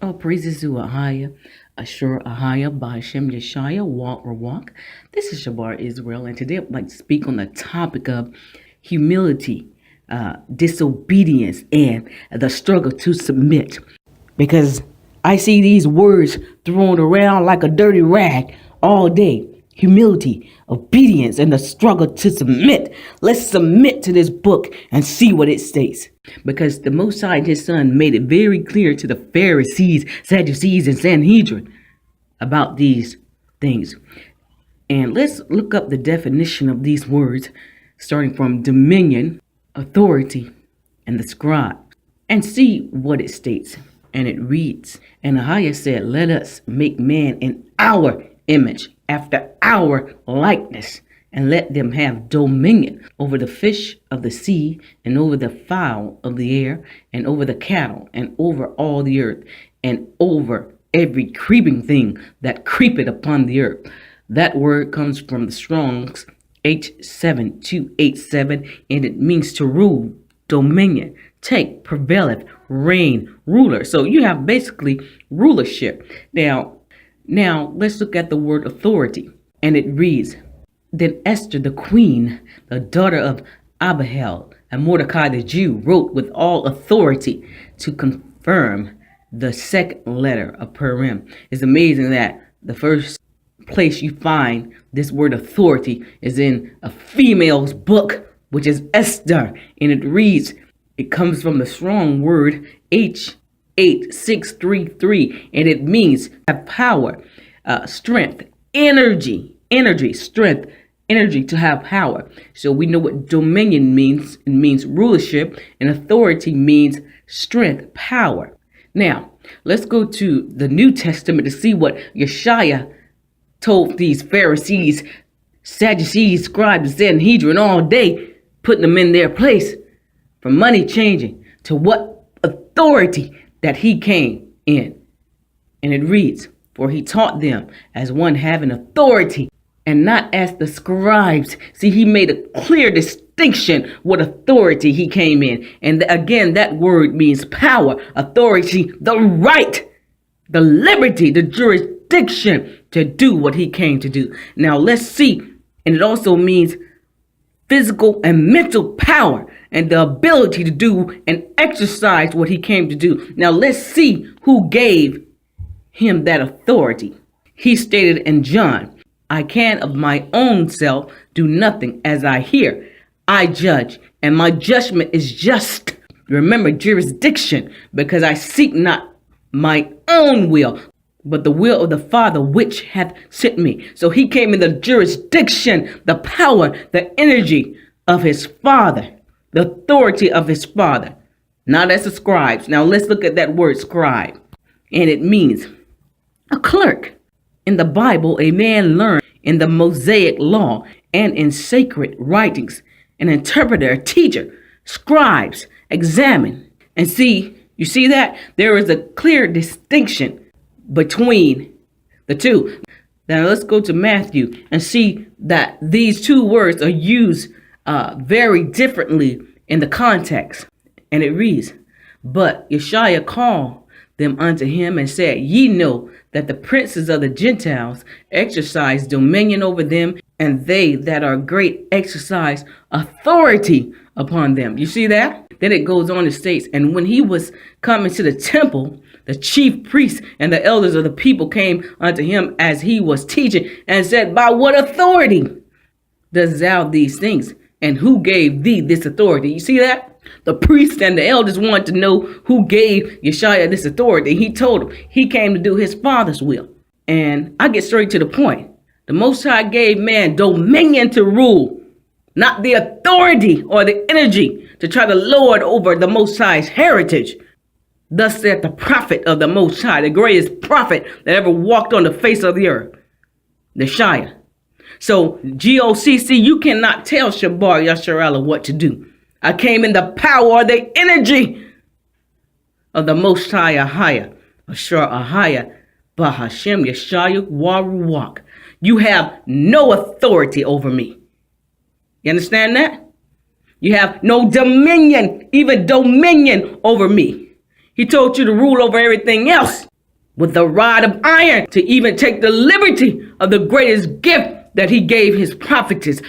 All praises to Ahaya, Ashur Ahaya, Bahashem Yeshaya, walk. This is Shabar Israel, and today I'd like to speak on the topic of humility, disobedience, and the struggle to submit. Because I see these words thrown around like a dirty rag all day. Humility, obedience, and the struggle to submit. Let's submit to this book and see what it states. Because the Most High and His Son made it very clear to the Pharisees, Sadducees, and Sanhedrin about these things. And let's look up the definition of these words, starting from dominion, authority, and the scribe, and see what it states. And it reads, and Ahaya said, let us make man in our image, after our likeness, and let them have dominion over the fish of the sea, and over the fowl of the air, and over the cattle, and over all the earth, and over every creeping thing that creepeth upon the earth. That word comes from the Strong's H7287, and it means to rule, dominion, take, prevaileth, reign, ruler. So you have basically rulership. Now, let's look at the word authority. And it reads, then Esther the queen, the daughter of Abihail, and Mordecai the Jew, wrote with all authority to confirm the second letter of Purim. It's amazing that the first place you find this word authority is in a female's book, which is Esther. And it reads, it comes from the strong word H8633, and it means have power, strength, energy, strength, energy, to have power. So we know what dominion means. It means rulership, and authority means strength, power. Now, let's go to the New Testament to see what Yeshaya told these Pharisees, Sadducees, scribes, and Sanhedrin all day, putting them in their place, from money changing to what authority that he came in. And it reads, for he taught them as one having authority, and not as the scribes. See, he made a clear distinction what authority he came in. And again, that word means power, authority, the right, the liberty, the jurisdiction to do what he came to do. Now let's see. And it also means physical and mental power, and the ability to do and exercise what he came to do. Now let's see who gave him that authority. He stated in John, I can of my own self do nothing. As I hear, I judge, and my judgment is just. Remember, jurisdiction, because I seek not my own will, but the will of the Father which hath sent me. So he came in the jurisdiction, the power, the energy of his Father, the authority of his Father, not as the scribes. Now let's look at that word scribe. And it means a clerk. In the Bible, a man learned in the Mosaic law and in sacred writings, an interpreter, a teacher, scribes, examine. And see, you see that? There is a clear distinction between the two. Now let's go to Matthew and see that these two words are used very differently in the context. And it reads, but Yeshaya called them unto him and said, ye know that the princes of the Gentiles exercise dominion over them, and they that are great exercise authority upon them. You see that? Then it goes on and states, and when he was coming to the temple, the chief priests and the elders of the people came unto him as he was teaching, and said, by what authority dost thou these things? And who gave thee this authority? You see that? The priests and the elders wanted to know who gave Yeshaya this authority. He told them he came to do his Father's will. And I get straight to the point. The Most High gave man dominion to rule, not the authority or the energy to try to lord over the Most High's heritage. Thus said the prophet of the Most High, the greatest prophet that ever walked on the face of the earth, Yeshaya. So GOCC, you cannot tell Shabar Yasharala what to do. I came in the power or the energy of the Most High Ahaya, Ashur Ahaya, Bahashem Yeshaya Waruwak. You have no authority over me. You understand that? You have no dominion, even dominion over me. He told you to rule over everything else, with a rod of iron to even take the liberty of the greatest gift that he gave his prophetess.